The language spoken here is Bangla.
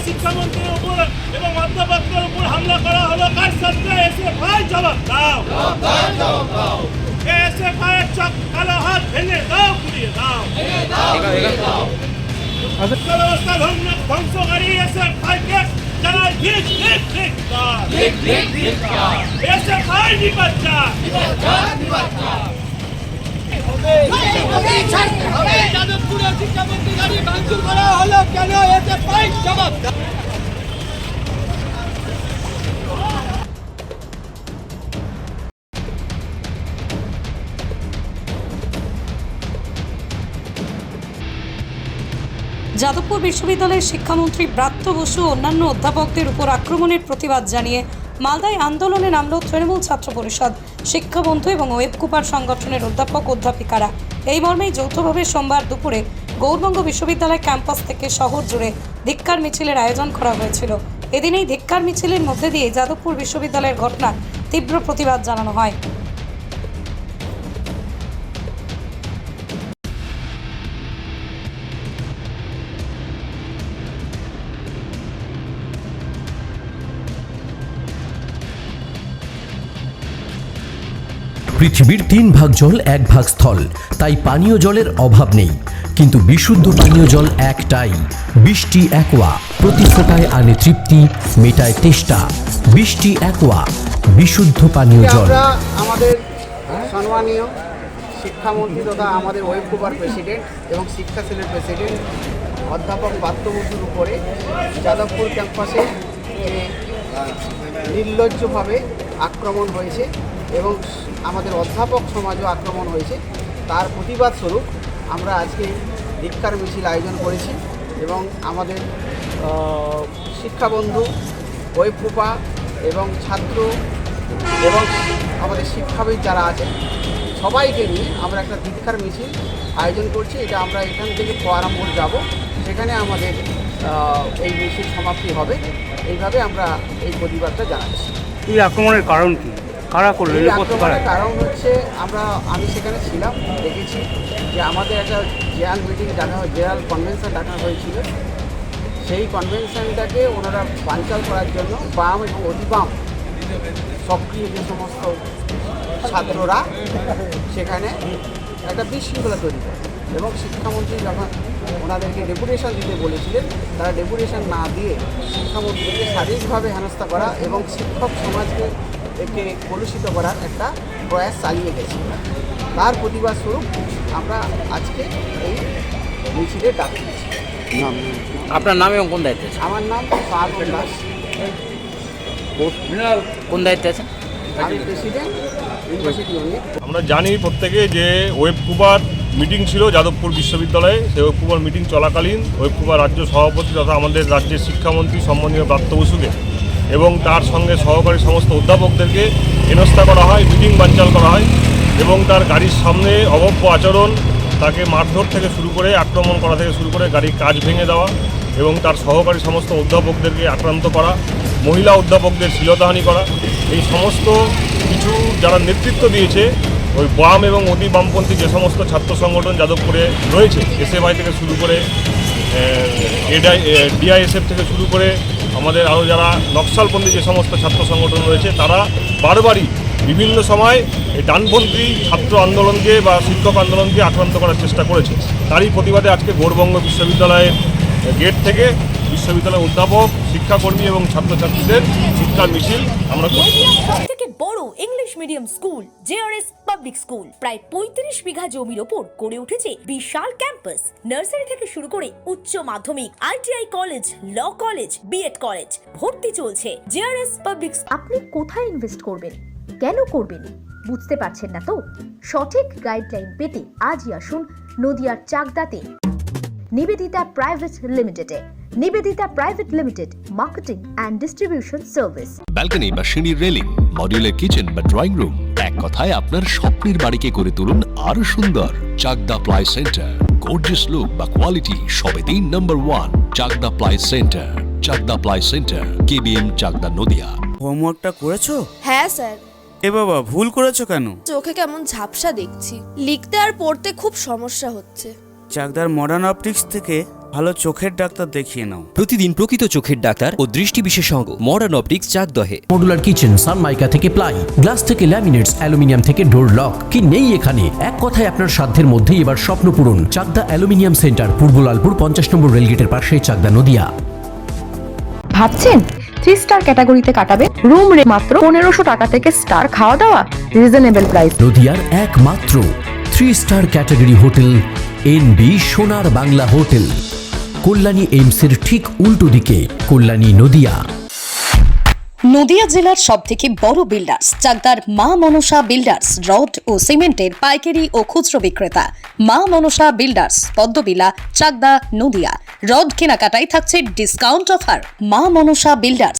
শিক্ষামন্ত্রীর উপর এবং অধ্যাপকদের উপর হামলা করা হলো কার সাথে? এসএফআই জবাব দাও। এসএফআই এর চক কালো হাত ভেঙে দাও, পুড়িয়ে দাও। ব্যবস্থা ধ্বংসকারী এসএফআই কে জানাই ঠিক ঠিক ঠিক এসএফআই নিপাচ্চা। যাদবপুরের শিক্ষামন্ত্রী গাড়ি ভাঙচুর করা হলো কেন? এসএফআই জবাব দাও। যাদবপুর বিশ্ববিদ্যালয়ের শিক্ষামন্ত্রী ব্রাত্য বসু ও অন্যান্য অধ্যাপকদের উপর আক্রমণের প্রতিবাদ জানিয়ে মালদায় আন্দোলনে নামল তৃণমূল ছাত্র পরিষদ, শিক্ষাবন্ধু এবং ওয়েব কুপার সংগঠনের অধ্যাপক অধ্যাপিকারা। এই মর্মেই যৌথভাবে সোমবার দুপুরে গৌড়বঙ্গ বিশ্ববিদ্যালয় ক্যাম্পাস থেকে শহর জুড়ে ধিক্কার মিছিলের আয়োজন করা হয়েছিল। এদিন এই ধিক্কার মিছিলের মধ্যে দিয়ে যাদবপুর বিশ্ববিদ্যালয়ের ঘটনার তীব্র প্রতিবাদ জানানো হয়। পৃথিবীর 3 ভাগ জল 1 ভাগ স্থল, তাই পানীয় জলের অভাব নেই। কিন্তু বিশুদ্ধ পানীয় জল একটাই, বৃষ্টি অ্যাকোয়া। প্রতি ফোঁটায় আনে তৃপ্তি, মেটায় তেষ্টা। বৃষ্টি অ্যাকোয়া, বিশুদ্ধ পানীয় জল। আমাদের সম্মানীয় শিক্ষামন্ত্রী তথা আমাদের ওয়েব কুপার প্রেসিডেন্ট এবং শিক্ষা সেলের প্রেসিডেন্ট অধ্যাপক ব্রাত্য বসুর উপরে যাদবপুর ক্যাম্পাসে নির্লজ্জভাবে আক্রমণ হয়েছে এবং আমাদের অধ্যাপক সমাজও আক্রমণ হয়েছে। তার প্রতিবাদ স্বরূপ আমরা আজকে ধিক্কার মিছিল আয়োজন করেছি এবং আমাদের শিক্ষাবন্ধু, ওয়েব কুপা এবং ছাত্র এবং আমাদের শিক্ষাবিদ যারা আছেন সবাইকে নিয়ে আমরা একটা ধিক্কার মিছিল আয়োজন করছি। এটা আমরা এখান থেকে ফোয়ারা মোড় যাব, সেখানে আমাদের এই মিছিল সমাপ্তি হবে। এইভাবে আমরা এই প্রতিবাদটা জানাচ্ছি। এই আক্রমণের কারণ কি? কারা করলেন? এই আক্রমণের কারণ হচ্ছে আমি সেখানে ছিলাম, দেখেছি যে আমাদের একটা জেনারেল মিটিং ডাকা হয়, জেনারেল কনভেনশন ডাকা হয়েছিল। সেই কনভেনশনটাকে ওনারা বানচাল করার জন্য বাম এবং অতিবাম সক্রিয় যে সমস্ত ছাত্ররা সেখানে একটা বিশৃঙ্খলা তৈরি করে এবং শিক্ষামন্ত্রী যখন ওনাদেরকে ডেপুটেশন দিতে বলেছিলেন, তারা ডেপুটেশন না দিয়ে শিক্ষামন্ত্রীকে শারীরিকভাবে হেনস্থা করা এবং শিক্ষক সমাজকে একে কলুষিত করার একটা প্রয়াস চালিয়ে গেছে। তার প্রতিবাদ স্বরূপ আমরা আজকে এই মিছিলে ডাক দিয়েছি। আপনার নাম এবং কোন দায়িত্বে আছেন? আমার নাম সাহাদুল দাস। কোন দায়িত্বে আছেন? আমি প্রেসিডেন্ট ইউনিভার্সিটি ইউনিট। আমরা জানি প্রত্যেকে যে ওয়েব কুপার মিটিং ছিল যাদবপুর বিশ্ববিদ্যালয়ে। সেই ওয়েব কুপার মিটিং চলাকালীন ওয়েব কুপার রাজ্য সভাপতি তথা আমাদের রাজ্যের শিক্ষামন্ত্রী সম্মানীয় ব্রাত্য বসুকে এবং তার সঙ্গে সহকারী সমস্ত অধ্যাপকদেরকে হেনস্থা করা হয়, মিটিং বানচাল করা হয় এবং তার গাড়ির সামনে অভব্য আচরণ, তাকে মারধর থেকে শুরু করে আক্রমণ করা থেকে শুরু করে গাড়ির কাঁচ ভেঙে দেওয়া এবং তার সহকারী সমস্ত অধ্যাপকদেরকে আক্রান্ত করা, মহিলা অধ্যাপকদের শ্লীলতাহানি করা, এই সমস্ত কিছু যারা নেতৃত্ব দিয়েছে ওই বাম এবং অতি বামপন্থী যে সমস্ত ছাত্র সংগঠন যাদবপুরে রয়েছে, এসএফআই থেকে শুরু করে ডিআইএসএফ থেকে শুরু করে আমাদের আরও যারা নকশালপন্থী যে সমস্ত ছাত্র সংগঠন রয়েছে, তারা বারবারই বিভিন্ন সময় এই ডানপন্থী ছাত্র আন্দোলনকে বা শিক্ষক আন্দোলনকে আক্রান্ত করার চেষ্টা করেছে। তারই প্রতিবাদে আজকে গৌড়বঙ্গ বিশ্ববিদ্যালয়ের গেট থেকে বিশ্ববিদ্যালয়ের অধ্যাপক, শিক্ষাকর্মী এবং ছাত্রছাত্রীদের শিক্ষার মিছিল আমরা করছি। সবথেকে বড় English medium school JRS public school প্রায় 35 বিঘা জমির ওপর গড়ে উঠেছে বিশাল ক্যাম্পাস। নার্সারি থেকে শুরু করে উচ্চ মাধ্যমিক, ITI college, law college, BEd college ভর্তি চলছে। JRS public. আপনি কোথায় ইনভেস্ট করবেন, কেন করবেন বুঝতে পারছেন না তো? সঠিক গাইডলাইন পেতে আজই আসুন নদিয়ার চাকদাতে নিবেদিতা প্রাইভেট লিমিটেডে। Nivedita private limited, marketing and distribution service. Balcony বা সিঁড়ির রেলিং, মডিউলার কিচেন বা ড্রয়িং রুম, এক কথায় আপনার স্বপ্নের বাড়িকে করে তুলুন আরো সুন্দর। Chakda ply centre, gorgeous look বা কোয়ালিটি সবে 3 number 1 Chakda ply centre. Chakda ply centre, KBM, Chakda, Nadia. হোমওয়ার্কটা করেছো? হ্যাঁ স্যার। এ বাবা, ভুল করেছো কেন? চোখে কেমন ঝাপসা দেখছি, লিখতে আর পড়তে খুব সমস্যা হচ্ছে। চাকদার মডার্ন অপটিক্স থেকে ভালো চোখের ডাক্তার দেখিয়ে নাও। প্রতিদিন প্রকৃত চোখের ডাক্তার ও দৃষ্টি বিশেষজ্ঞ মডার্ন অপটিক্স চাকদহে। মডুলার কিচেন, সানমাইকা থেকে প্লাই, গ্লাস থেকে ল্যামিনেটস, অ্যালুমিনিয়াম থেকে ডোর লক। কি নেই এখানে? এক কথায় আপনার সাধ্যের মধ্যেই এবার স্বপ্ন পূরণ। চাকদা অ্যালুমিনিয়াম সেন্টার, পূর্ব লালপুর 50 নম্বর রেলগেটের পাশে, চাকদা, নদিয়া। ভাবছেন 3 স্টার ক্যাটাগরিতে কাটাবেন? রুম রে মাত্র 1500 টাকা থেকে স্টার, খাওয়া দাওয়া রিজনেবল প্রাইস। নদিয়ার একমাত্র 3 স্টার ক্যাটাগরি হোটেল এনবি সোনার বাংলা হোটেল, কল্যাণী এইমসের ঠিক উল্টো দিকে, কল্যাণী, নদিয়া। নদিয়া জেলার সবথেকে বড় বিল্ডার্স চাকদার মা মনসা বিল্ডার্স, রড ও সিমেন্টের পাইকারি ও খুচরো বিক্রেতা। মা মনসা বিল্ডার্স, পদ্মবিলা, চাকদা, নদিয়া। রড কেনাকাটায় থাকছে ডিসকাউন্ট অফার। মা মনসা বিল্ডার্স।